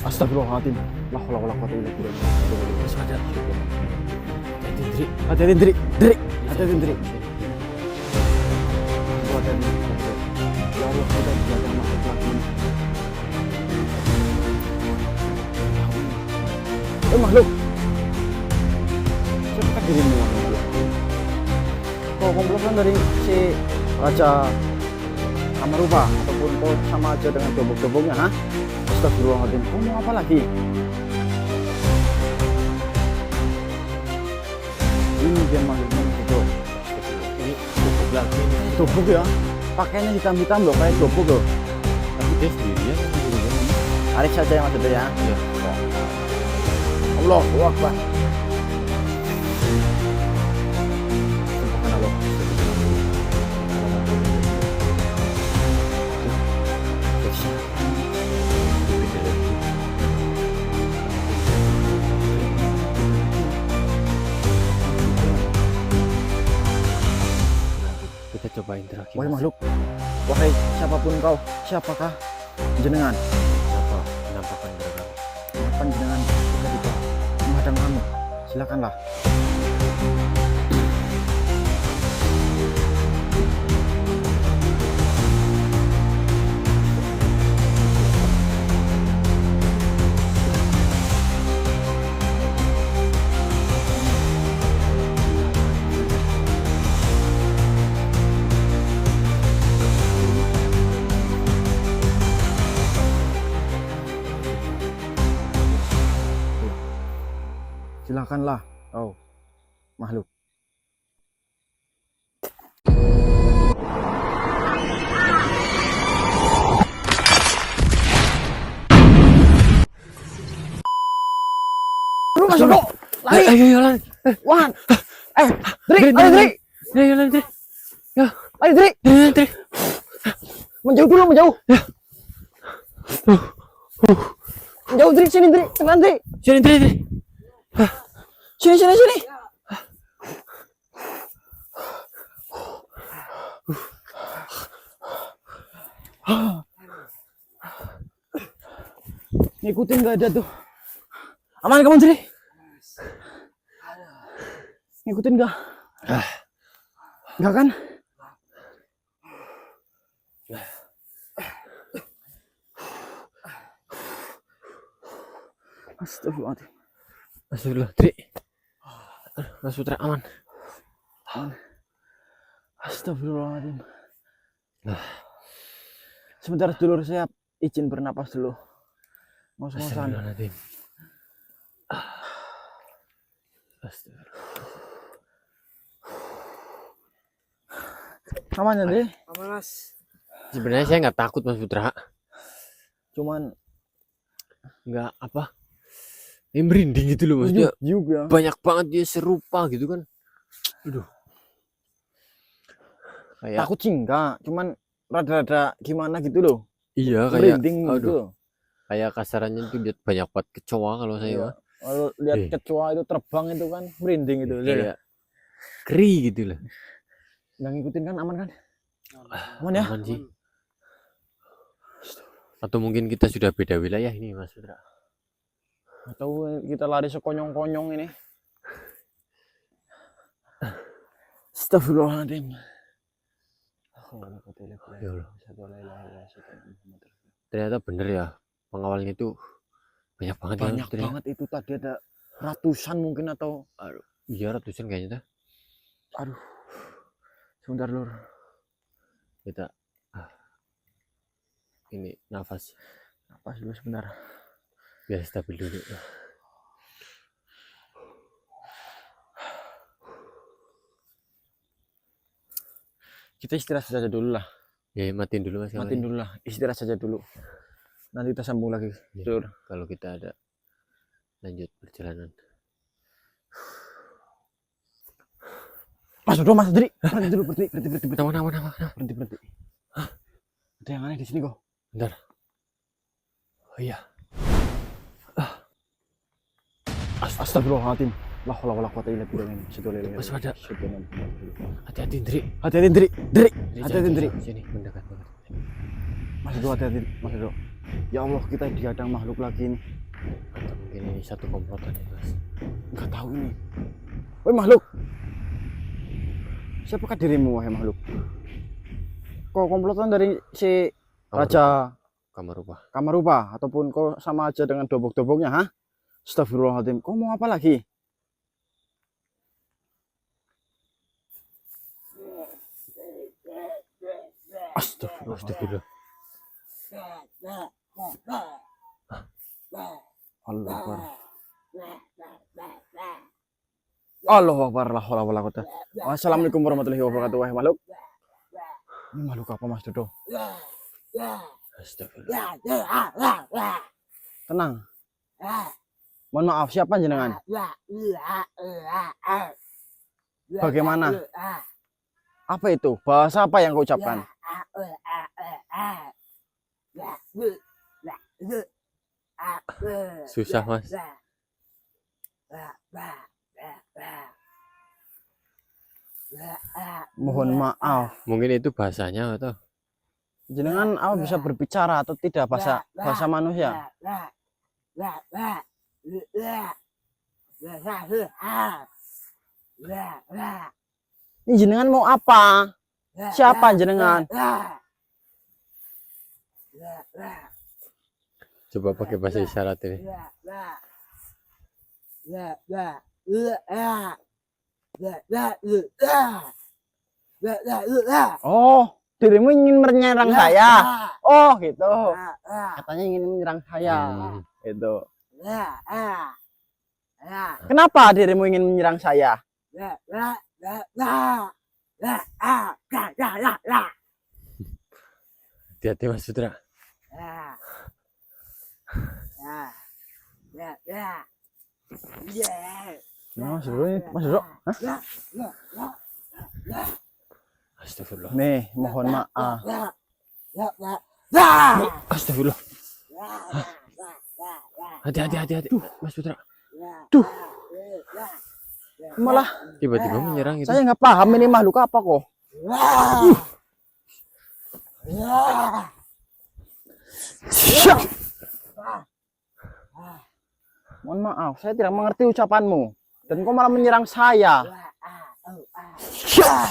Astagfirullahaladzim. La haula wala quwata illa billah. Masih ada. Hati-hati, Dri. Hati-hati, Dri. Dri. Hati-hati, Dri. Hati-hati. Ya Allah, kita jangan masuk lagi. Makhluk. Siapa dirimu? Kau komplotkan dari si Raja Amarupa ataupun kau sama aja dengan dobok-doboknya, ha? Astagfirullahaladzim, kau mau apa lagi? Ini dia makhluknya itu. Ini dobok lagi. Dobok ya? Pakainya hitam-hitam loh, kayak dobok loh. Tapi dia sendirian. Tarik saja yang ada ya. Iya. Allahu Akbar. Subhanallah. Kita cobain terakhir. Wahai makhluk, wahai siapapun kau, siapakah jenengan? Apa penampakan mereka? Kapan jenengan ketika menghadang kamu? Silakanlah. Silakanlah, oh makhluk. Lu masuk kok, lari. Ayo lari. Wan, Dri, Dri, lari Dri, Ayo lari, Dri. Ya, lari Dri. Dri. Menjauh dulu, menjauh. Menjauh Dri, sini Dri, cepetan Dri. Sini, Dri. Sini. Ngikutin gak ada tuh. Aman kamu Dri? Ngikutin gak? Gak kan? Astagfirullahaladzim. Astagfirullah, Dri. Mas Putra aman. Astagfirullahaladzim. Sebentar dulur, saya izin bernapas dulu. Ngos-ngosan. Astagfirullahaladzim. Astagfirullah. Aman ya Dri? Aman Mas. Sebenarnya saya nggak takut Mas Putra. Cuman Nggak apa. Ini merinding gitu loh maksudnya. juga. Banyak banget dia serupa gitu kan. Aduh. Kayak Takut sih enggak, cuman rada-rada gimana gitu loh. iya kayak Merinding gitu. aduh. Kayak kasarannya tuh lihat banyak banget kecoa kalau saya Iya. mah. Kalau lihat Eh. kecoa itu terbang itu kan merinding itu. Kayak keri gitu lah. Nggak ngikutin kan, aman kan? Aman ya? Aman sih. Atau mungkin kita sudah beda wilayah ini Mas Putra. Atau kita lari sekonyong-konyong ini. Astagfirullahaladzim. Ya Allah. Ternyata bener ya pengawalnya itu banyak banget ya, Banyak Mas Putra. banget itu, tadi ada ratusan mungkin atau Iya ratusan kayaknya dah. aduh. Sebentar lur. Kita ini nafas Apa dulu sebentar. biar stabil dulu. Kita istirahat saja dulu lah. Ya matiin dulu Mas. Matiin dulu lah. Istirahat saja dulu. Nanti kita sambung lagi. Ya, Lur. kalau kita ada lanjut perjalanan. Mas udah Mas Dri. Berhenti dulu, berhenti. Nama. Berhenti. Ada yang aneh di sini kok. Bentar. Oh iya. Astagfirullahaladzim. La haula wala quwata illa billah. Mas ada. Hati-hati Dri. Hati-hati Dri. Hati-hati Dri. Sini mendekat banget. Mas Edo, hati-hati. Mas Edo. Ya Allah, kita dihadang makhluk lagi nih. Atau mungkin ini satu komplotan ya Mas. Nggak tahu ini. Woi makhluk. Siapakah dirimu wahai makhluk? Kau komplotan dari si Raja Kamar Rupa. Kamarupa ataupun kau sama aja dengan dobok-doboknya, ha? Astagfirullahaladzim. Kau mau apa lagi? Astagfirullah. Allah Akbar. Allahu Akbar. La haula wala quwata. Assalamualaikum warahmatullahi wabarakatuh. Wahai makhluk. Ini makhluk apa Mas Dodo? Astagfirullah. Tenang. Mohon maaf, siapa jenengan? Bagaimana? Apa itu? Bahasa apa yang kau ucapkan? Susah Mas. Mohon maaf. Mungkin itu bahasanya atau Jenengan apa bisa berbicara atau tidak bahasa manusia? Ini jenengan mau apa? Siapa jenengan? coba pakai bahasa isyarat ini. Oh, dirimu ingin menyerang saya. Oh, gitu. Katanya ingin menyerang saya. Itu. Kenapa dirimu ingin menyerang saya? Hati-hati Mas Putra. Mas Dodo, hah? Astagfirullah. Nih, mohon maaf. Astagfirullah. Hati-hati Mas Putra. Duh, malah Tiba-tiba menyerang itu. saya nggak paham ini makhluk apa kok. Syah. Mohon maaf, saya tidak mengerti ucapanmu. Dan kau malah menyerang saya. Syah.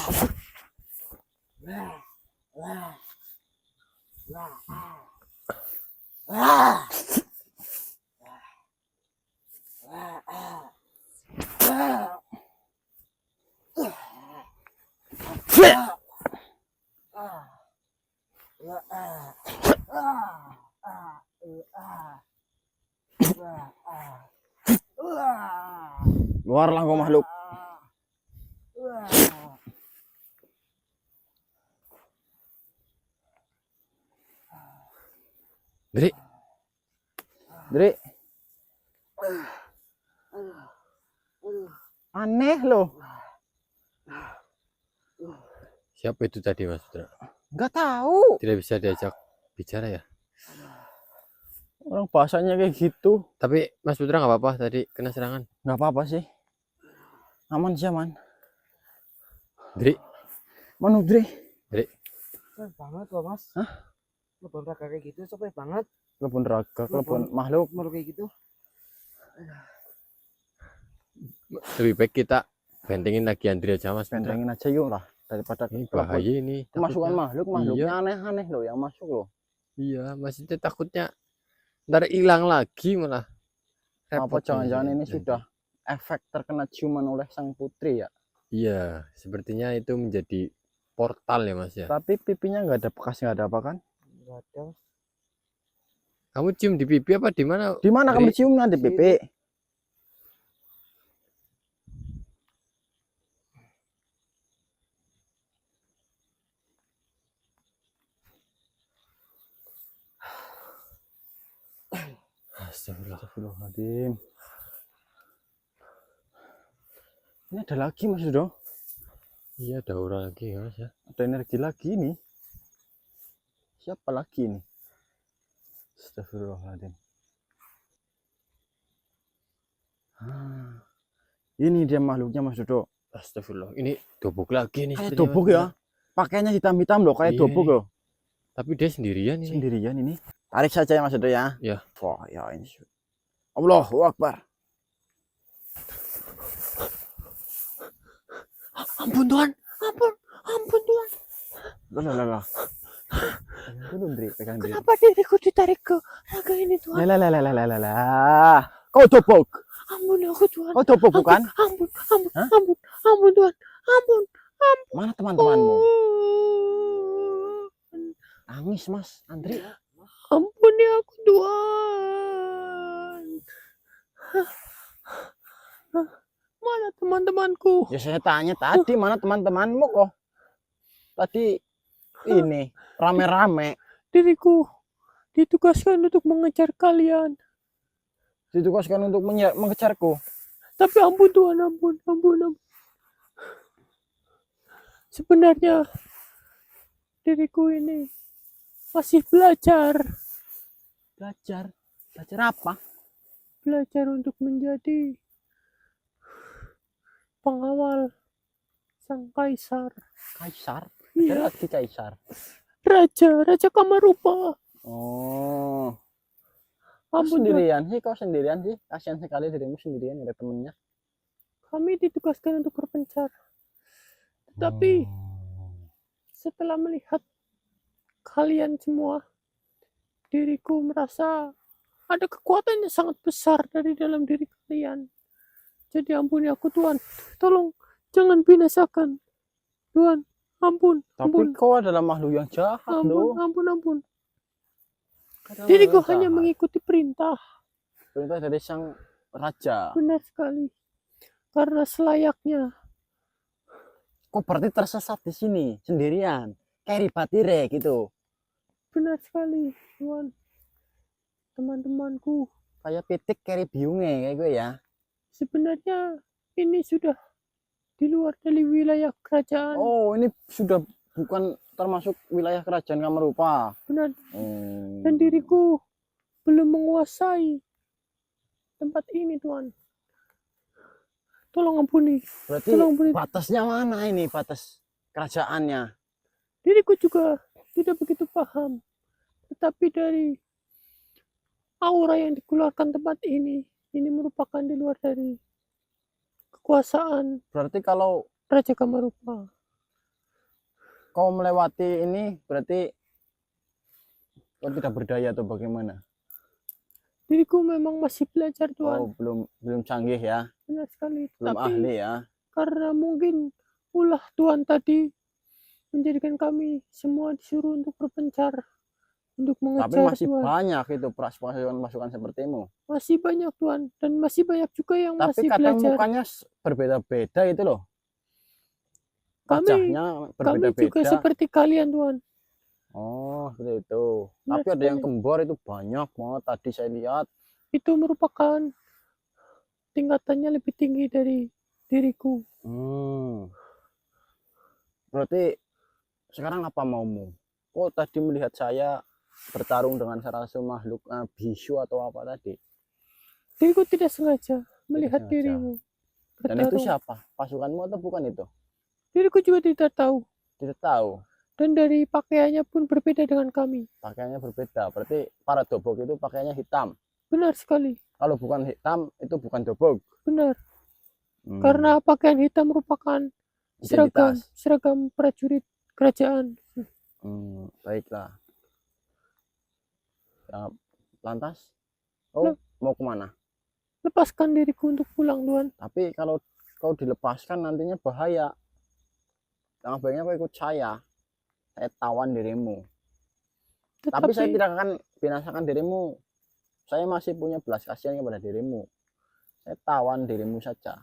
Keluarlah kau makhluk. Dri, Dri. Aneh loh. siapa itu tadi Mas Putra? Nggak tahu. Tidak bisa diajak bicara ya? Orang bahasanya kayak gitu. Tapi Mas Putra nggak apa-apa tadi kena serangan. Nggak apa-apa sih. Aman sih aman. Dri, Manu Dri. Dri, Capek banget loh Mas. Hah? Lebon raga kayak gitu capek banget. Klepon raga, klepon makhluk. Makhluk kayak gitu. lebih baik kita bentengin lagi Andri aja Mas Putra. Bentengin aja yuk lah. Daripada Ini klepon. bahaya ini. Kemasukan takutnya. makhluknya Iya. aneh-aneh loh yang masuk loh. Iya, maksudnya takutnya ntar hilang lagi malah. Apa Repot jangan-jangan ini nanti. sudah efek terkena ciuman oleh sang putri ya? Iya, sepertinya itu menjadi portal ya Mas ya. Tapi pipinya nggak ada bekas, nggak ada apa kan? Enggak ada. Kamu cium di pipi apa di mana? Di mana kamu Dri? ciumnya di pipi? Astagfirullah. Astagfirullahaladzim. Ini ada lagi Mas Dodo. Iya, ada aura lagi ya Mas ya. Ada energi lagi nih. Siapa lagi nih? Astagfirullahaladzim. Ah, ini dia makhluknya Mas Dodo. Astagfirullah. Ini dobok lagi nih. Kayak sepertinya, dobok Mas ya. Pakainya hitam-hitam loh, kayak Iya, dobok ini. loh. Tapi dia sendirian ini. Sendirian ini. Tarik saja ya Mas Edo ya. Ya. Wah, ya ini. Allahu Akbar. Ampun Tuhan, ampun Tuhan. Lah. Dulu Dri, pegang Dri. Kenapa diriku ditarik ke raga ini Tuhan? Lah. Kau dobok. Ampun aku Tuhan. Kau dobok bukan? Ampun Hah? Tuhan. Ampun. Mana teman-temanmu? Oh. Nangis Mas Andri. Ampuni aku Tuhan. Mana teman-temanku? Ya saya tanya tadi mana teman-temanmu kok? Tadi ini rame-rame. Diriku ditugaskan untuk mengejar kalian. Ditugaskan untuk mengejarku. Tapi ampun Tuhan, ampun. Sebenarnya diriku ini masih belajar Belajar apa? belajar untuk menjadi pengawal sang kaisar. Kaisar. Iya. Ada lagi kaisar. Raja Kamarupa. Oh. Kau Ampun Tuhan, sendirian sih, kau sendirian sih. Kasihan sekali dirimu sendirian, ada temennya. kami ditugaskan untuk berpencar. Tetapi setelah melihat kalian semua, diriku merasa ada kekuatan yang sangat besar dari dalam diri kalian. Jadi ampuni aku Tuhan, tolong jangan binasakan Tuhan, ampun. Tapi kau adalah makhluk yang jahat loh. Ampun. Kau adalah Diriku makhluk yang hanya jahat. mengikuti perintah. Perintah dari sang raja. Benar sekali. Karena selayaknya. Kau berarti tersesat di sini sendirian. Kayak batire gitu. Benar sekali, Tuhan. Teman-temanku, Kayak pitik keri biunge kayak gue ya. sebenarnya ini sudah di luar dari wilayah kerajaan. Oh, ini sudah bukan termasuk wilayah kerajaan Kamarupa. Benar. Hmm. Dan diriku belum menguasai tempat ini, Tuhan. Tolong ampuni. Berarti Tolong beri. batasnya mana ini, batas kerajaannya? Diriku juga tidak begitu paham. Tetapi dari aura yang dikeluarkan tempat ini merupakan di luar dari kekuasaan Berarti kalau Raja Kamarupa. kau melewati ini, berarti kau tidak berdaya atau bagaimana? Diriku memang masih belajar, Tuhan. Oh, belum canggih ya, Benar sekali. belum Tapi ahli ya. karena mungkin ulah Tuhan tadi menjadikan kami semua disuruh untuk berpencar, untuk Tapi mengejar, masih Tuhan. banyak itu pasukan-pasukan sepertimu. Masih banyak, Tuhan, dan masih banyak juga yang Tapi masih kadang belajar. mukanya berbeda-beda itu loh. Kami Wajahnya juga berbeda-beda. seperti kalian, Tuhan. Oh, seperti itu. Benar Tapi ada yang sekali. kembar itu banyak banget tadi saya lihat. Itu merupakan tingkatannya lebih tinggi dari diriku. Berarti sekarang apa maumu? Kok tadi melihat saya bertarung dengan salah satu makhluk bisu atau apa tadi? Diriku tidak sengaja melihat sengaja. dirimu Dan itu bertarung. siapa? Pasukanmu atau bukan itu? Diriku juga tidak tahu. Tidak tahu. Dan dari pakaiannya pun berbeda dengan kami. Pakaiannya berbeda. Berarti para dobok itu pakaiannya hitam. Benar sekali. Kalau bukan hitam itu bukan dobok. Benar. Karena pakaian hitam merupakan Identitas. seragam prajurit kerajaan. Baiklah. Ya, lantas, oh mau kemana? Lepaskan diriku untuk pulang, Tuhan. Tapi kalau kau dilepaskan nantinya bahaya. Yang baiknya kau ikut saya tawan dirimu. Tapi saya tidak akan binasakan dirimu. Saya masih punya belas kasihan kepada dirimu. Saya tawan dirimu saja.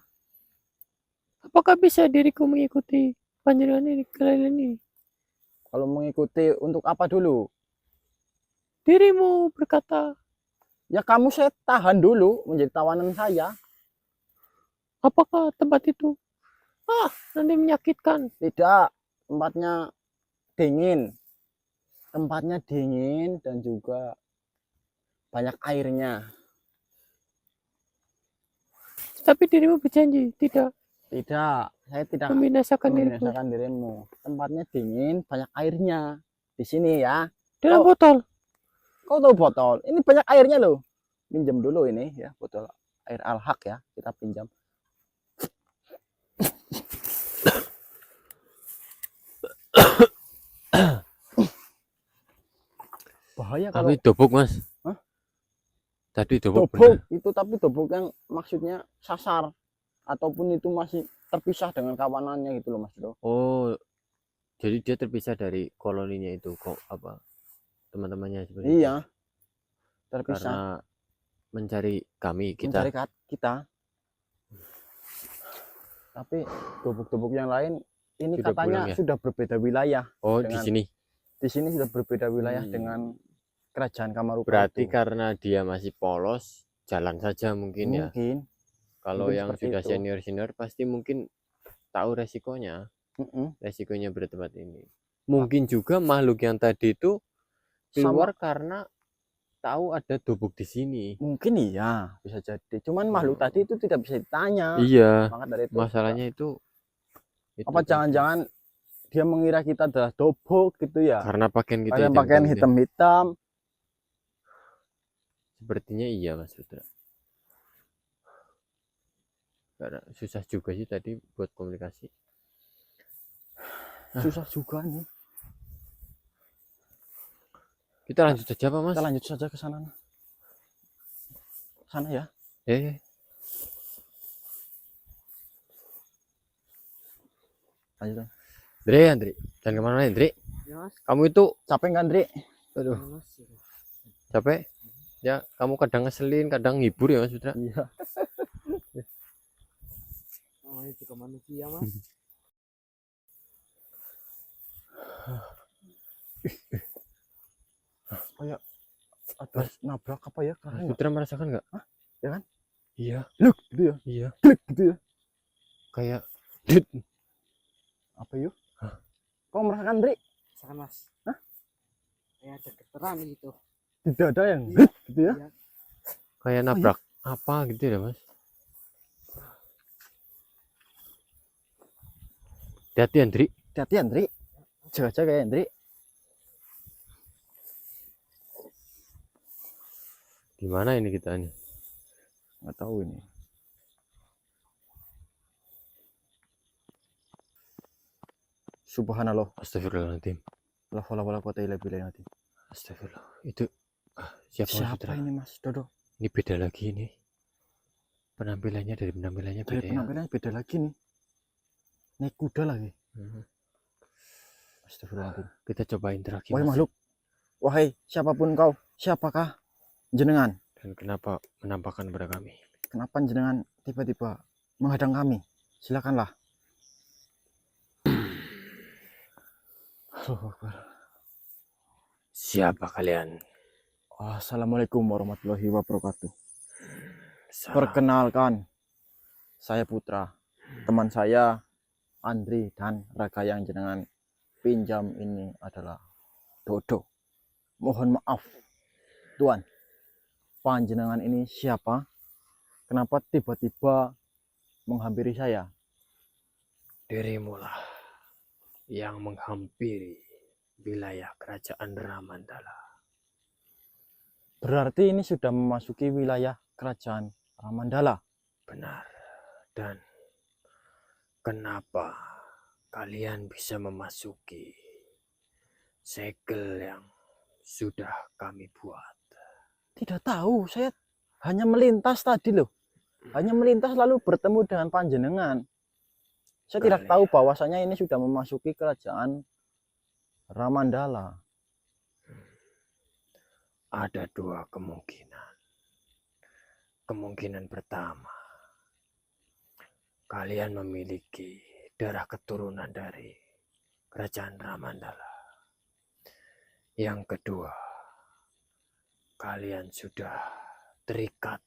Apakah bisa diriku mengikuti panjenengan ini, kalian ini? Kalau mengikuti untuk apa dulu? Dirimu berkata, Ya kamu saya tahan dulu menjadi tawanan saya. apakah tempat itu nanti menyakitkan? Tidak, tempatnya dingin. Tempatnya dingin dan juga banyak airnya. Tapi dirimu berjanji tidak Tidak, saya tidak membinasakan diriku. membinasakan dirimu. Tempatnya dingin, banyak airnya. Di sini ya. Dalam Oh. botol. Kau tahu botol? Ini banyak airnya loh. Pinjam dulu ini ya, botol air Al-Haq ya, kita pinjam. Bahaya kalau Tapi dobok mas. Hah? Tadi dobok dobok bener. itu, tapi dobok yang maksudnya sasar ataupun itu masih terpisah dengan kawanannya gitu loh Mas Bro. Oh, jadi dia terpisah dari koloninya itu kok apa teman-temannya seperti itu. Iya, terpisah. Karena mencari kami Mencari kita. kita. Tapi dobok-dobok yang lain ini Sudah katanya pulang ya? sudah berbeda wilayah. Oh dengan- di sini. Di sini sudah berbeda wilayah Hmm. dengan kerajaan Kamarupa. Berarti itu. karena dia masih polos, jalan saja mungkin ya. Mungkin. Kalau mungkin yang seperti sudah itu. senior-senior pasti mungkin tahu resikonya, Mm-mm. resikonya bertempat ini. Mungkin juga makhluk yang tadi itu keluar karena tahu ada dobok di sini. Mungkin iya, bisa jadi. Cuman makhluk tadi itu tidak bisa ditanya. Iya, Maka dari itu masalahnya itu apa tadi. jangan-jangan dia mengira kita adalah dobok gitu ya? Karena pakaian kita Kalian pakaian hitam-hitam. Sepertinya iya Mas Putra. Karena susah juga sih tadi buat komunikasi. Susah juga nih. Kita lanjut saja Pak Mas. Kita lanjut saja ke sana. Sana ya. Lanjut. Andre, jangan kemana-mana Andre. Ya mas. Kamu itu, Capek nggak, Andri? aduh, Ya, mas. capek? Ya, kamu kadang ngeselin, kadang ngibur ya Mas Putra. Iya. Namanya juga manusia mas. Kayak ada nabrak apa ya? Mas Keren nggak? Putra merasakan nggak? Hah? Ya kan? Iya, Luk, gitu ya. iya. Klik gitu ya. Kayak Apa yuk? Kau merasakan, Andri? Misalkan mas. Hah? Kayak ada getaran gitu. Tidak ada yang Iya. gitu ya. Iya. kayak nabrak apa gitu ya Mas. Hati-hati Andri. Hati-hati, Andri. Jaga-jaga ya, Andri. Gimana ini kita nih? Nggak tahu ini. Subhanallah. Astagfirullahaladzim. La haula wala quwata illa billah. Astagfirullah. Itu siapa, Mas Siapa Putra? ini, Mas Dodo? Ini beda lagi ini. Penampilannya dari penampilannya Dari beda ya. penampilannya beda lagi nih. Naik kuda lagi. Mhm. Astagfirullahaladzim. Kita coba interaksi Wahai Mas. makhluk. Wahai siapapun kau. Siapakah jenengan? Dan kenapa menampakkan kepada kami? Kenapa jenengan tiba-tiba menghadang kami? Silakanlah. Allahu Akbar. Siapa kalian? Assalamualaikum warahmatullahi wabarakatuh. Salam. Perkenalkan, saya Putra. Teman saya Andri dan Raga yang jenengan pinjam ini adalah Dodo. Mohon maaf, Tuan. Panjenengan ini siapa? Kenapa tiba-tiba menghampiri saya? Dirimulah yang menghampiri wilayah kerajaan Ramandala. Berarti ini sudah memasuki wilayah kerajaan Ramandala. Benar. Dan kenapa kalian bisa memasuki segel yang sudah kami buat? Tidak tahu, saya hanya melintas tadi loh. Hanya melintas lalu bertemu dengan panjenengan. Saya tidak tahu bahwasanya ini sudah memasuki kerajaan Ramandala. Ada dua kemungkinan. Kemungkinan pertama, kalian memiliki darah keturunan dari kerajaan Ramandala. Yang kedua, kalian sudah terikat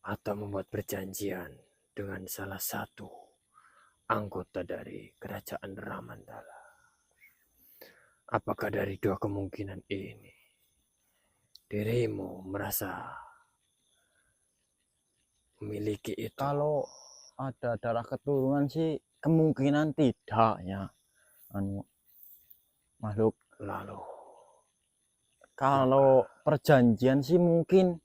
atau membuat perjanjian dengan salah satu anggota dari kerajaan Ramandala. Apakah dari dua kemungkinan ini dirimu merasa memiliki itu? Kalau ada darah keturunan sih kemungkinan tidak ya. Makhluk. Lalu Kalau perjanjian sih mungkin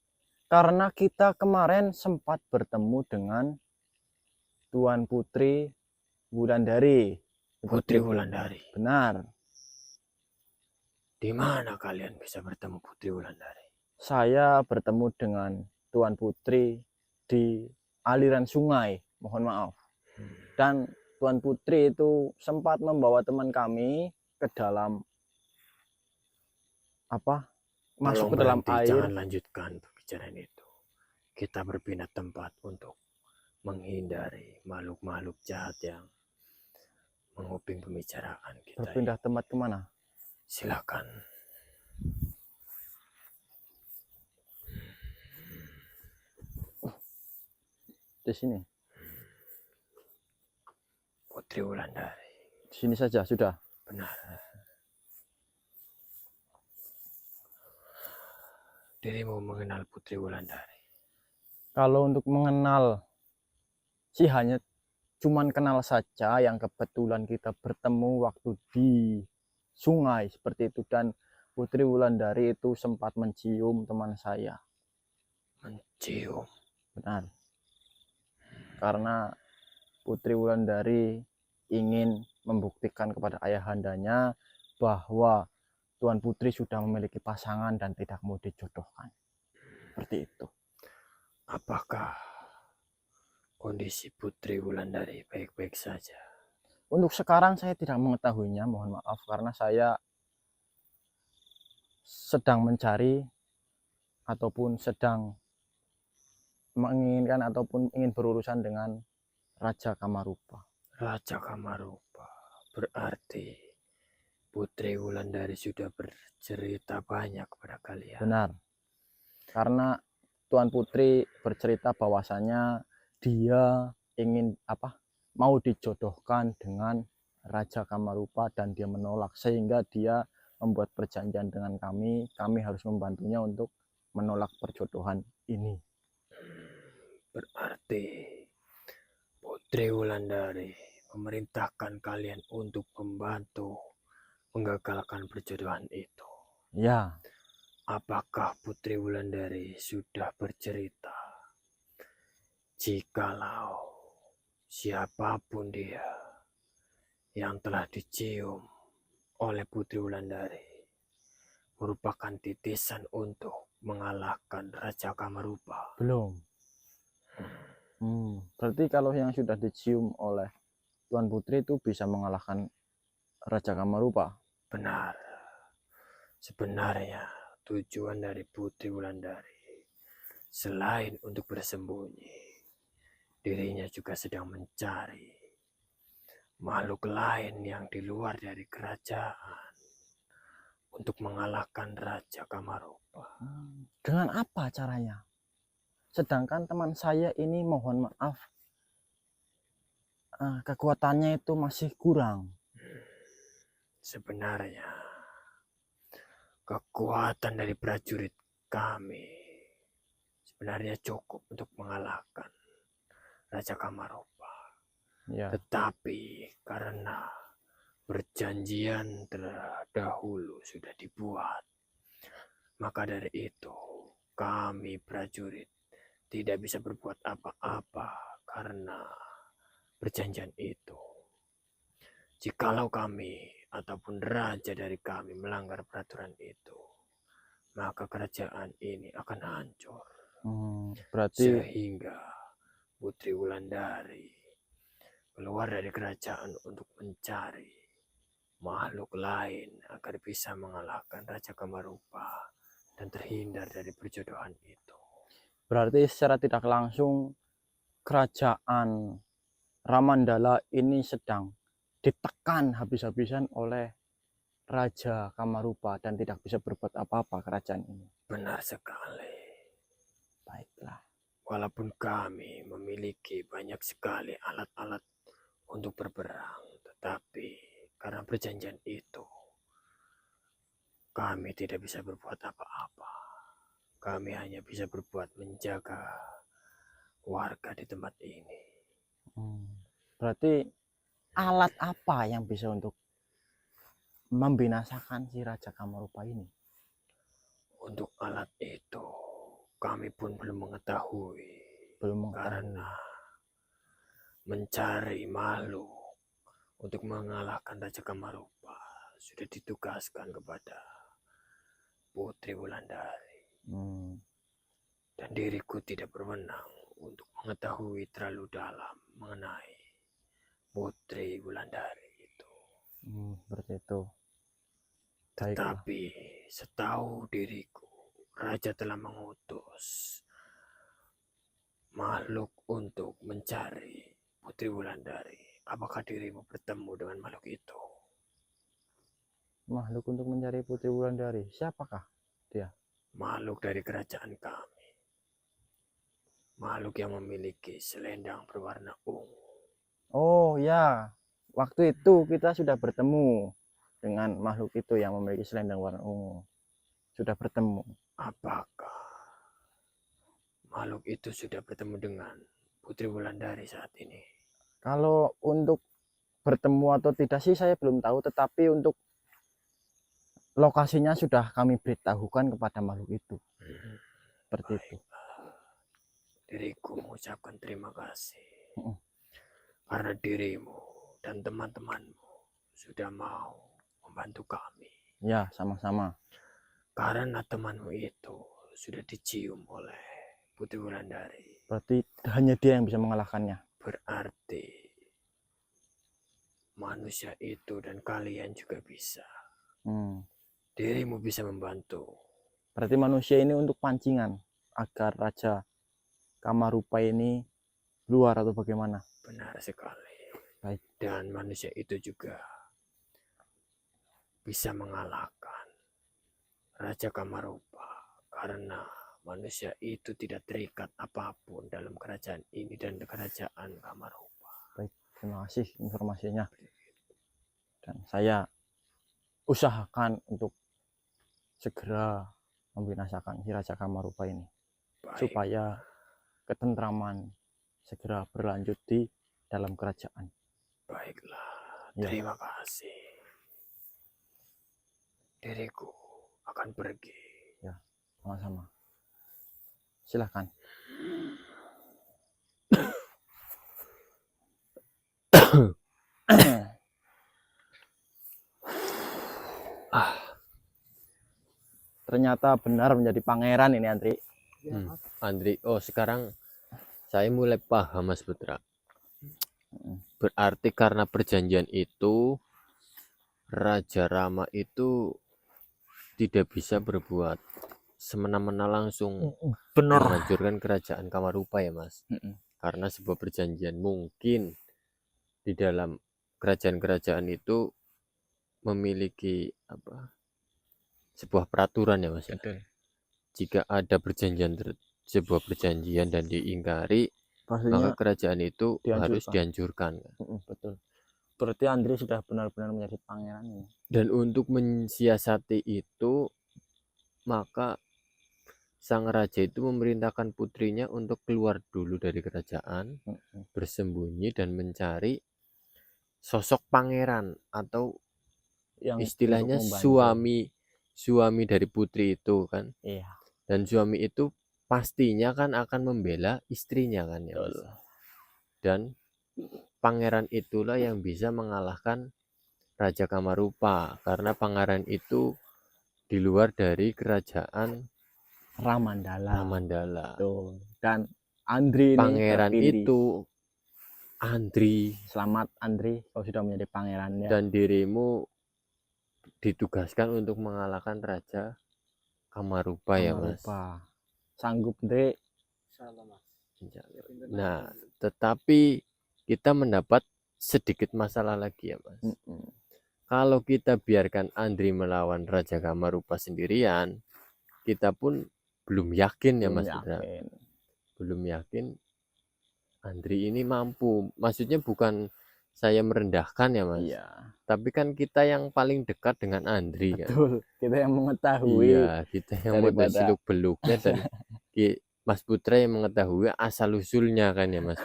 karena kita kemarin sempat bertemu dengan Tuan Putri Wulandari. Putri Wulandari. Benar. Di mana kalian bisa bertemu Putri Wulandari? Saya bertemu dengan Tuan Putri di aliran sungai, mohon maaf. Dan Tuan Putri itu sempat membawa teman kami ke dalam masuk ke dalam air. Jangan lanjutkan pembicaraan itu. Kita berpindah tempat untuk menghindari makhluk-makhluk jahat yang menguping pembicaraan kita. Berpindah tempat kemana? Silakan. Di sini. Putri Wulandari. Di sini saja sudah. Benar. Dirimu mengenal Putri Wulandari? Kalau untuk mengenal sih hanya cuman kenal saja, yang kebetulan kita bertemu waktu di sungai seperti itu, dan Putri Wulandari itu sempat mencium teman saya. Mencium? Benar. Karena Putri Wulandari ingin membuktikan kepada ayahandanya bahwa Tuan Putri sudah memiliki pasangan dan tidak mau dijodohkan. Seperti itu. Apakah kondisi Putri Wulandari baik-baik saja? Untuk sekarang saya tidak mengetahuinya, mohon maaf, karena saya sedang mencari ataupun sedang menginginkan ataupun ingin berurusan dengan Raja Kamarupa. Raja Kamarupa, berarti Putri Wulandari sudah bercerita banyak kepada kalian. Benar. Karena Tuan Putri bercerita bahwasanya dia ingin mau dijodohkan dengan Raja Kamarupa dan dia menolak, sehingga dia membuat perjanjian dengan kami harus membantunya untuk menolak perjodohan ini. Berarti Putri Wulandari memerintahkan kalian untuk membantu menggagalkan perjodohan itu. Ya. Apakah Putri Wulandari sudah bercerita jikalau siapapun dia yang telah dicium oleh Putri Wulandari merupakan titisan untuk mengalahkan Raja Kamarupa? Belum. Berarti kalau yang sudah dicium oleh Tuan Putri itu bisa mengalahkan Raja Kamarupa? Benar. Sebenarnya tujuan dari Putri Wulandari selain untuk bersembunyi, dirinya juga sedang mencari makhluk lain yang di luar dari kerajaan untuk mengalahkan Raja Kamarupa. Dengan apa caranya? Sedangkan teman saya ini, mohon maaf, kekuatannya itu masih kurang. Sebenarnya kekuatan dari prajurit kami sebenarnya cukup untuk mengalahkan Raja Kamarupa. Ya. Tetapi karena perjanjian terdahulu sudah dibuat, maka dari itu kami prajurit tidak bisa berbuat apa-apa karena perjanjian itu. Jikalau kami ataupun raja dari kami melanggar peraturan itu, maka kerajaan ini akan hancur. Berarti sehingga Putri Wulandari keluar dari kerajaan untuk mencari makhluk lain agar bisa mengalahkan Raja Kamarupa dan terhindar dari perjodohan itu. berarti secara tidak langsung kerajaan Ramandala ini sedang ditekan habis-habisan oleh Raja Kamarupa dan tidak bisa berbuat apa-apa kerajaan ini. Benar sekali. Baiklah. Walaupun kami memiliki banyak sekali alat-alat untuk berperang, tetapi karena perjanjian itu, kami tidak bisa berbuat apa-apa. Kami hanya bisa berbuat menjaga warga di tempat ini. Berarti alat apa yang bisa untuk membinasakan si Raja Kamarupa ini? alat itu kami pun belum mengetahui. Belum Karena mencari makhluk untuk mengalahkan Raja Kamarupa sudah ditugaskan kepada Putri Wulandari. Dan diriku tidak berwenang untuk mengetahui terlalu dalam mengenai Putri Wulandari itu. Seperti itu. Baiklah. Tetapi setahu diriku, Raja telah mengutus makhluk untuk mencari Putri Wulandari. Apakah dirimu bertemu dengan makhluk itu? Makhluk untuk mencari Putri Wulandari. Siapakah dia? Makhluk dari kerajaan kami. Makhluk yang memiliki selendang berwarna ungu. Oh ya, waktu itu kita sudah bertemu dengan makhluk itu yang memiliki selendang warna ungu. Sudah bertemu. Apakah makhluk itu sudah bertemu dengan Putri Wulandari saat ini? Kalau untuk bertemu atau tidak sih saya belum tahu, tetapi untuk lokasinya sudah kami beritahukan kepada makhluk itu. Seperti itu. Diriku mengucapkan terima kasih karena dirimu dan teman-temanmu sudah mau membantu kami. Ya, sama-sama. Karena temanmu itu sudah dicium oleh Putri Wulandari. Berarti hanya dia yang bisa mengalahkannya. Berarti manusia itu dan kalian juga bisa. Dirimu bisa membantu. Berarti manusia ini untuk pancingan agar Raja Kamarupa ini keluar atau bagaimana? Benar sekali. Baik. Dan manusia itu juga bisa mengalahkan Raja Kamarupa karena manusia itu tidak terikat apapun dalam kerajaan ini dan kerajaan Kamarupa. Baik, terima kasih informasinya. Dan saya usahakan untuk segera membinasakan si Raja Kamarupa ini. Baik. Supaya ketentraman segera berlanjut di dalam kerajaan. Baiklah, Ya. terima kasih. Diriku akan pergi. Ya, sama-sama. Silahkan. Ternyata benar menjadi pangeran ini, Andri. Ya, Mas. Andri, oh sekarang saya mulai paham Mas Putra. Berarti karena perjanjian itu Raja Rama itu tidak bisa berbuat semena-mena langsung menghancurkan kerajaan Kamarupa ya Mas. Karena sebuah perjanjian mungkin di dalam kerajaan-kerajaan itu memiliki sebuah peraturan ya Mas. Betul. Jika ada sebuah perjanjian dan diingkari, Pastinya maka kerajaan itu harus dihancurkan. Betul. Berarti Andri sudah benar-benar menjadi pangeran ini. Dan untuk mensiasati itu, maka sang raja itu memerintahkan putrinya untuk keluar dulu dari kerajaan, bersembunyi dan mencari sosok pangeran atau yang istilahnya suami dari putri itu kan. Iya. Dan suami itu pastinya kan akan membela istrinya kan ya Mas. Dan pangeran itulah yang bisa mengalahkan Raja Kamarupa karena pangeran itu di luar dari kerajaan Ramandala. Tuh. Dan Andri pangeran ini itu Andri. Selamat Andri, kau sudah menjadi pangerannya. Dan dirimu ditugaskan untuk mengalahkan Raja Kamarupa ya Mas. Sanggup Dek. Salah, Mas. Nah, tetapi kita mendapat sedikit masalah lagi ya Mas. Kalau kita biarkan Andri melawan Raja Kamarupa sendirian, kita pun belum yakin ya Mas. Belum yakin Andri ini mampu. Maksudnya bukan saya merendahkan ya Mas. Iya. Tapi kan kita yang paling dekat dengan Andri. Betul. Kan? Kita yang mengetahui. Iya, kita yang mengetahui seluk beluknya dan Mas Putra yang mengetahui asal usulnya kan ya Mas.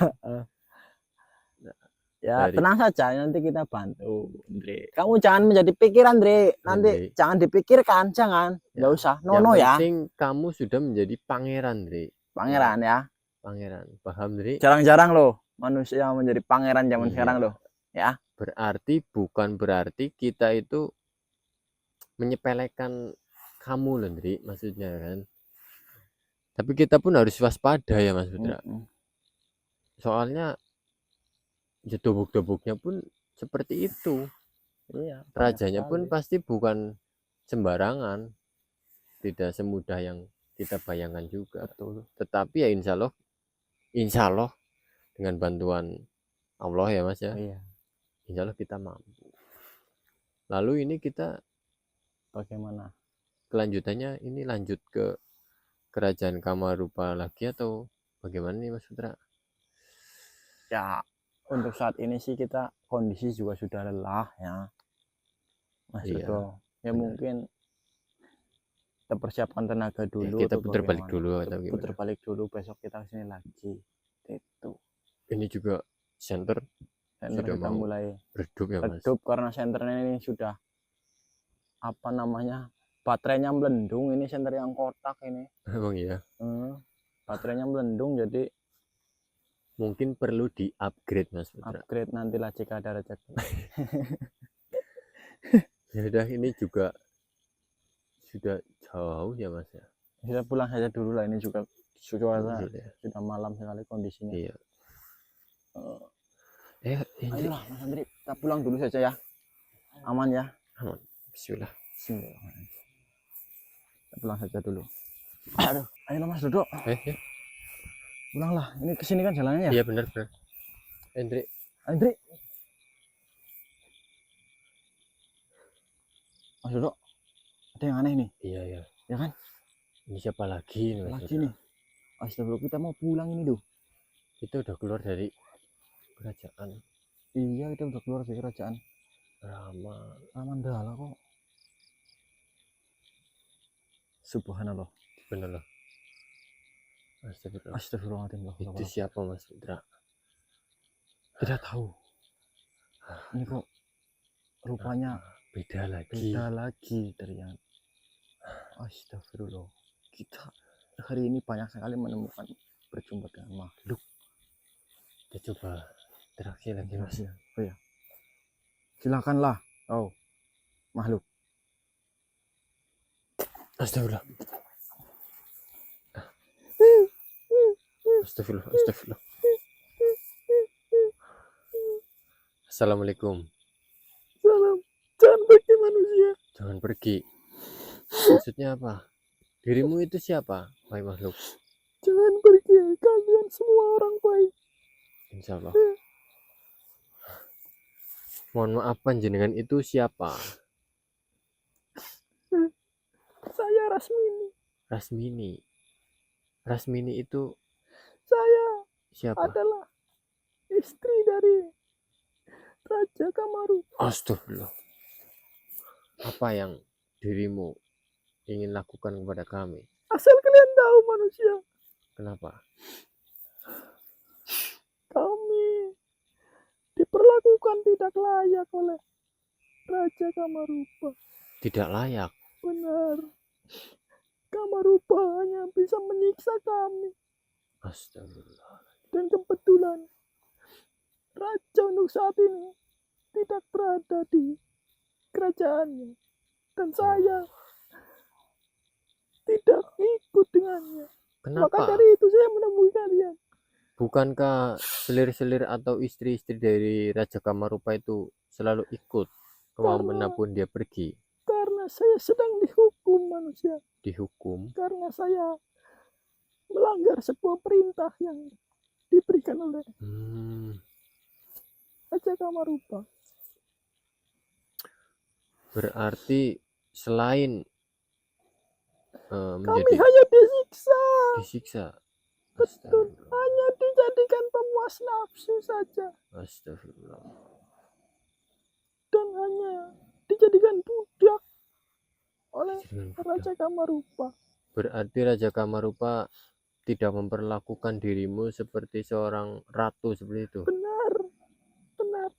Ya, Dari- tenang saja, nanti kita bantu, Andre. Kamu jangan menjadi pikiran, Andre. Nanti Andre. jangan dipikirkan, jangan. Nggak Ya, usah. Yang Nono ya, penting kamu sudah menjadi pangeran, Dri. pangeran ya. Pangeran, paham, Dri? Jarang-jarang loh manusia menjadi pangeran zaman Iya. sekarang loh. Ya. Berarti bukan berarti kita itu menyepelekan kamu loh, Dri, maksudnya kan. Tapi kita pun harus waspada ya, Mas Putra. Soalnya ya dobok-doboknya pun seperti itu. Iya. Rajanya pun sekali. pasti bukan sembarangan. Tidak semudah yang kita bayangkan juga. Betul. Tetapi ya insya Allah dengan bantuan Allah ya Mas ya, Iya. insya Allah kita mampu. Lalu ini kita Bagaimana? kelanjutannya ini lanjut ke kerajaan Kamarupa lagi atau bagaimana nih Mas Putra? Ya, untuk saat ini sih kita kondisi juga sudah lelah ya. Mas Iya, Yudo. Ya benar. mungkin kita persiapkan tenaga dulu. Kita atau putar balik bagaimana. dulu atau gimana? Putar balik dulu, besok kita kesini lagi. Itu. Ini juga center Center sudah kita mau mulai redup ya Mas. redup karena senternya ini sudah apa namanya, baterainya melendung. Ini senter yang kotak ini. Emang iya. Baterainya melendung, jadi Mungkin perlu di upgrade Mas Putra. upgrade nantilah jika ada rezeki. Ya udah, ini juga sudah jauh ya Mas ya. Kita pulang saja dulu lah, ini juga sudah Ya. sudah malam sekali kondisinya. Iya. Ini Ayolah Mas Andri, kita pulang dulu saja ya. Aman ya. aman. Bismillah. Bismillahirrahmanirrahim. Kita pulang saja dulu. Aduh, ayo Mas Dodo, Ya. pulanglah. Ini kesini kan jalannya ya. Iya benar. Hendrik, Andri. Mas Dodo, ada yang aneh nih. iya ya. Ya kan? Ini siapa lagi nih Mas Lagi Putra? nih. Astagfirullah, kita mau pulang ini loh. Kita udah keluar dari kerajaan Iya, kita udah keluar dari kerajaan Mandala. Mandala kok. Subhanallah. Bener loh. Astagfirullah. Astagfirullahaladzim. Itu siapa Mas Putra? Tidak tahu. Ini kok rupanya Beda lagi. beda lagi dari yang. Astagfirullah. Kita hari ini banyak sekali menemukan berjumpa dengan makhluk. Kita coba interaksi lagi Mas. Oh ya. Silakanlah. Oh, makhluk. Astagfirullah. Astagfirullah. Assalamualaikum. Salam. Jangan pergi manusia. Jangan pergi. Maksudnya apa? Dirimu itu siapa, wahai makhluk? Jangan pergi. Kalian semua orang baik. Insya Allah. Mohon maaf panjenengan itu siapa? Saya Rasmini. Rasmini. Rasmini itu Saya siapa? adalah istri dari Raja Kamaru. Astagfirullah. Apa yang dirimu ingin lakukan kepada kami? Asal kalian tahu manusia, Kenapa? kami diperlakukan tidak layak oleh Raja Kamarupa. Tidak layak. Benar. Kamarupa hanya bisa menyiksa kami. Astagfirullah. Dan kebetulan Raja untuk saat ini tidak berada di kerajaannya. Dan saya tidak ikut dengannya. Maka Kenapa? dari itu saya menemui kalian. Bukankah selir-selir atau istri-istri dari Raja Kamarupa itu selalu ikut kemanapun dia pergi? Karena saya sedang dihukum manusia. Dihukum? Karena saya melanggar sebuah perintah yang diberikan oleh Raja Kamarupa. Berarti selain Kami menjadi hanya disiksa. disiksa. Betul. Hanya dijadikan pemuas nafsu saja. Astagfirullah. Dan hanya dijadikan budak oleh Jangan Raja Kamarupa. Berarti Raja Kamarupa tidak memperlakukan dirimu seperti seorang ratu seperti itu. Benar.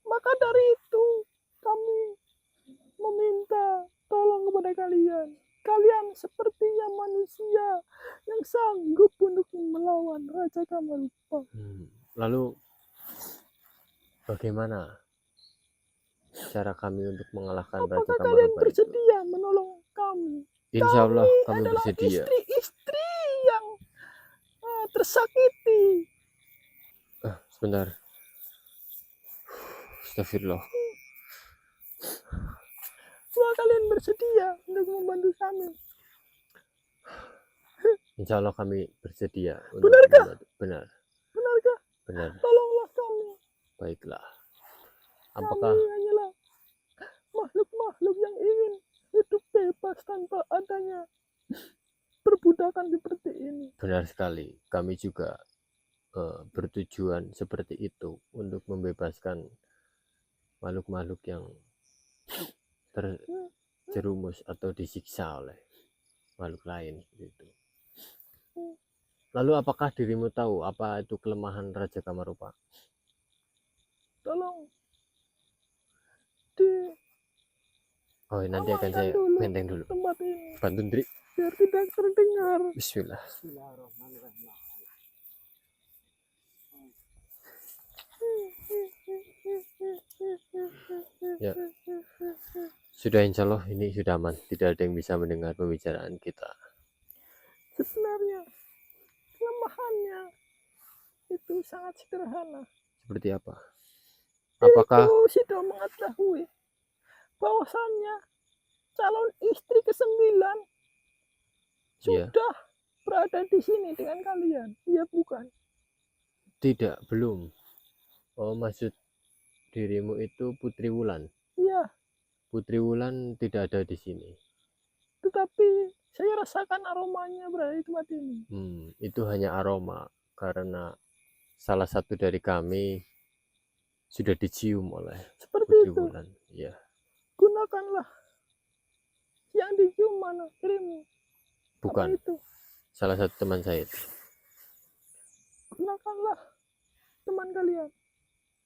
Maka dari itu kami meminta tolong kepada kalian. Kalian sepertinya manusia yang sanggup untuk melawan Raja Kamarupa. Lalu bagaimana cara kami untuk mengalahkan Raja Apakah kalian Kamarupa itu? bersedia menolong kami? Insya Allah Kami kami adalah bersedia. istri-istri yang tersakiti. Sebentar. Astagfirullah. Apakah kalian bersedia untuk membantu kami? Insya Allah kami bersedia untuk Benarkah? membantu. Benar, Benarkah? benar. Tolonglah kami. Baiklah. Kami Apakah hanyalah makhluk-makhluk yang ingin hidup bebas tanpa adanya perbudakan seperti ini. benar sekali? Kami juga bertujuan seperti itu untuk membebaskan makhluk-makhluk yang terjerumus atau disiksa oleh makhluk lain gitu. Lalu apakah dirimu tahu apa itu kelemahan Raja Kamarupa? Tolong Oh, nanti akan saya benteng dulu. tempat ini Bantu Ndri. biar tidak terdengar. Bismillah. Bismillahirrahmanirrahim. Ya. Sudah insya Allah ini sudah aman. Tidak ada yang bisa mendengar pembicaraan kita. Sebenarnya kelemahannya itu sangat sederhana. Seperti apa? Apakah Itu sudah mengetahui bahwasannya calon istri ke-9 Iya. sudah berada di sini dengan kalian? Iya bukan? tidak? Belum. Oh, maksud dirimu itu Putri Wulan. Iya, Putri Wulan tidak ada di sini. tetapi saya rasakan aromanya berada di tempat ini. Itu hanya aroma karena salah satu dari kami sudah dicium oleh Seperti Putri itu. Wulan. Ya, Gunakanlah yang dicium mana dirimu. Apa bukan. itu? Salah satu teman saya itu. Gunakanlah teman kalian.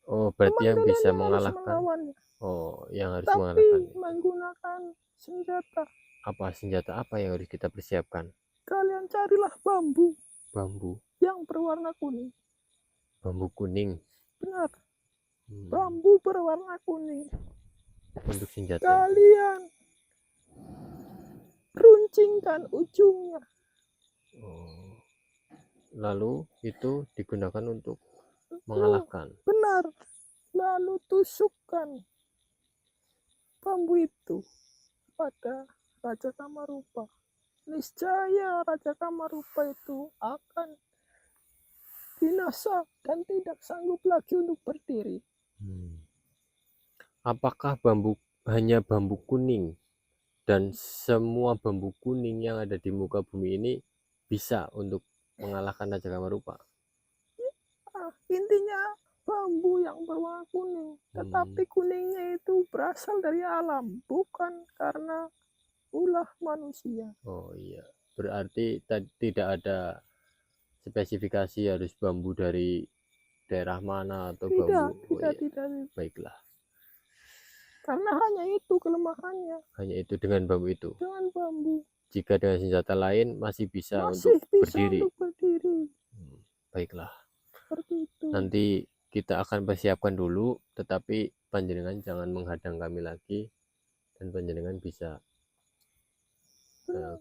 Oh, berarti Teman yang kalian bisa yang harus mengalahkan. melawannya. Oh, yang harus Tapi mengalahkan. menggunakan senjata. Apa senjata apa yang harus kita persiapkan? Kalian carilah bambu Bambu. yang berwarna kuning. Bambu kuning. Benar, bambu berwarna kuning. Untuk senjata. Kalian runcingkan ujungnya. Oh. Lalu itu digunakan untuk mengalahkan. Benar. Lalu tusukkan bambu itu pada Raja Kamarupa. Niscaya Raja Kamarupa itu akan binasa dan tidak sanggup lagi untuk berdiri. Apakah hanya bambu kuning dan semua bambu kuning yang ada di muka bumi ini bisa untuk mengalahkan Raja Kamarupa? Intinya bambu yang berwarna kuning, tetapi kuningnya itu berasal dari alam, bukan karena ulah manusia. Oh iya, berarti tidak ada spesifikasi harus bambu dari daerah mana atau bambu. Tidak. Baiklah. Karena hanya itu kelemahannya. Hanya itu dengan bambu itu. Dengan bambu. Jika dengan senjata lain masih bisa Masih untuk bisa berdiri. untuk berdiri. Baiklah. Seperti itu. Nanti kita akan persiapkan dulu, tetapi panjenengan jangan menghadang kami lagi dan panjenengan bisa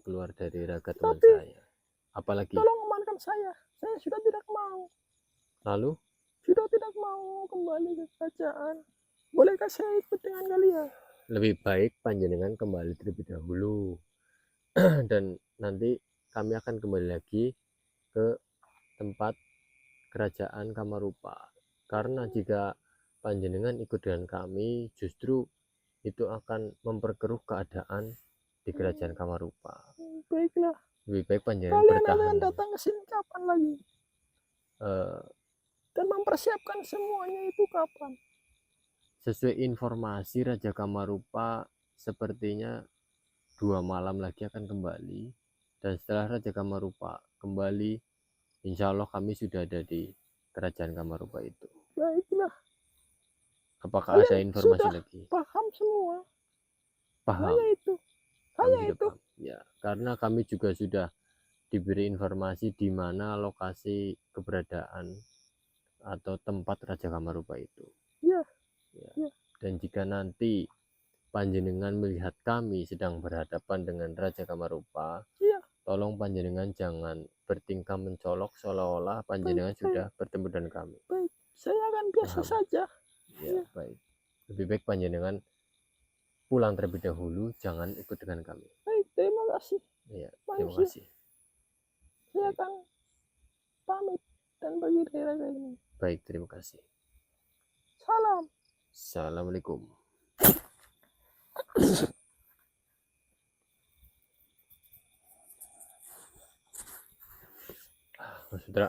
keluar dari raga teman saya. Apalagi tolong amankan saya sudah tidak mau. lalu Sudah tidak mau kembali ke kerajaan. Bolehkah saya ikut dengan kalian? lebih baik panjenengan kembali terlebih dahulu dan nanti kami akan kembali lagi ke tempat kerajaan Kamarupa. Karena jika panjenengan ikut dengan kami, justru itu akan memperkeruh keadaan di kerajaan Kamarupa. Baiklah. Lebih baik panjenengan Kalian bertahan. akan datang ke sini kapan lagi? Dan mempersiapkan semuanya itu kapan? Sesuai informasi Raja Kamarupa sepertinya 2 malam lagi akan kembali. Dan setelah Raja Kamarupa kembali, insya Allah kami sudah ada di kerajaan Kamarupa itu. Baiklah. Apakah ada Kalian informasi sudah lagi? paham semua. Paham. Hanya itu. Kami Hanya sudah itu. paham. Ya, karena kami juga sudah diberi informasi di mana lokasi keberadaan atau tempat Raja Kamarupa itu. Ya. Ya. Ya. Dan jika nanti panjenengan melihat kami sedang berhadapan dengan Raja Kamarupa, Ya. tolong panjenengan jangan bertingkah mencolok seolah-olah panjenengan Baik, sudah bertemu dengan kami. Baik, saya akan biasa Paham. saja. Ya, baik. Lebih baik panjenengan pulang terlebih dahulu, jangan ikut dengan kami. Baik, terima kasih. Ya, terima Manusia. kasih. Saya akan pamit dan pergi dari raga ini. Baik, terima kasih. Salam. Assalamualaikum. Mas Putra,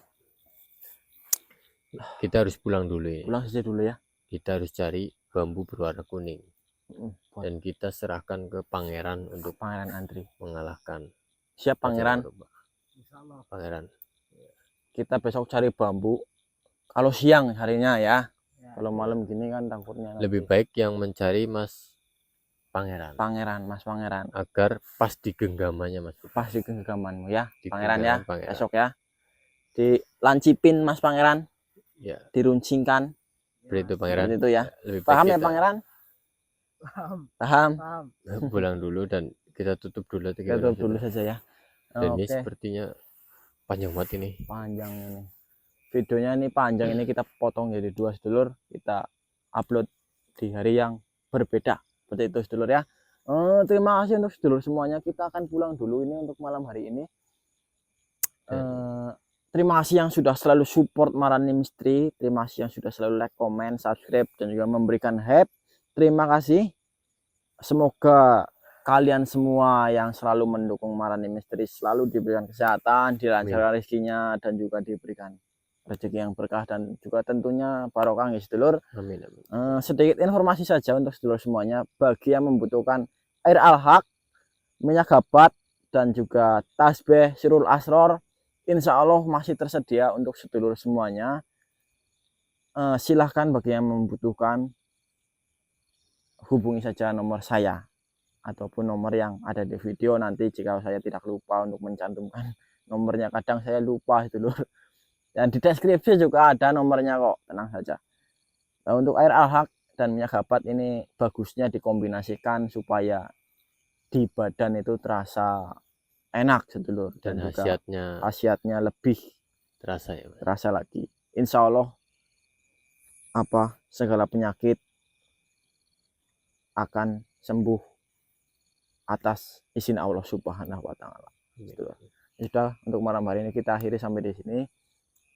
kita harus pulang dulu ya. Pulang saja dulu ya. Kita harus cari bambu berwarna kuning Buat dan kita serahkan ke pangeran untuk Pangeran Andri. mengalahkan Siap Raja pangeran. Kamarupa. Insya Allah. Pangeran. Kita besok cari bambu. Kalau siang harinya ya. Ya. Kalau malam gini kan takutnya nanti. Lebih baik yang mencari Mas Pangeran Mas Pangeran. agar pas di genggamannya Mas Putra. Pas di genggamanmu ya. Di Pangeran ya. genggaman Pangeran. Besok ya. Dilancipin Mas Pangeran. Ya, Diruncingkan. seperti itu Pangeran. Seperti itu ya. Lebih baik Paham ya kita Pangeran? Paham. Paham. Paham. pulang dulu dan kita tutup dulu. Kita tutup dulu saja ya. Dan ini Oke. sepertinya panjang banget ini. Panjang ini. Videonya ini panjang, ini kita potong jadi 2 sedulur, kita upload di hari yang berbeda. Seperti itu sedulur ya. Terima kasih untuk sedulur semuanya. Kita akan pulang dulu ini untuk malam hari ini. Terima kasih yang sudah selalu support Marani Misteri. Terima kasih yang sudah selalu like, comment, subscribe, dan juga memberikan hype. Terima kasih. Semoga kalian semua yang selalu mendukung Marani Misteri selalu diberikan kesehatan, dilancarkan rezekinya, dan juga diberikan rezeki yang berkah dan juga tentunya barokah ya sedulur. Amin, amin. Sedikit informasi saja untuk sedulur semuanya, bagi yang membutuhkan air al-haq, minyak gabat, dan juga tasbih sirul asror, insya Allah masih tersedia untuk sedulur semuanya. Silahkan bagi yang membutuhkan, hubungi saja nomor saya ataupun nomor yang ada di video. Nanti jika saya tidak lupa untuk mencantumkan nomornya, kadang saya lupa sedulur. Dan di deskripsi juga ada nomornya kok, tenang saja. Nah, untuk air al-haq dan minyak gabat ini bagusnya dikombinasikan supaya di badan itu terasa enak sedulur, Dan juga khasiatnya khasiatnya lebih terasa ya Mas. terasa lagi. Insya Allah segala penyakit akan sembuh atas izin Allah Subhanahu wa Ta'ala. Sudah, untuk malam hari ini kita akhiri sampai di sini.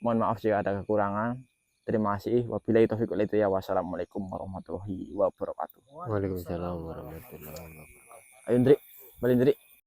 Mohon maaf jika ada kekurangan. Terima kasih. Wabillahi taufiq wal hidayah. Wassalamualaikum warahmatullahi wabarakatuh. Waalaikumsalam warahmatullahi wabarakatuh. Ayo Indri, balik Indri.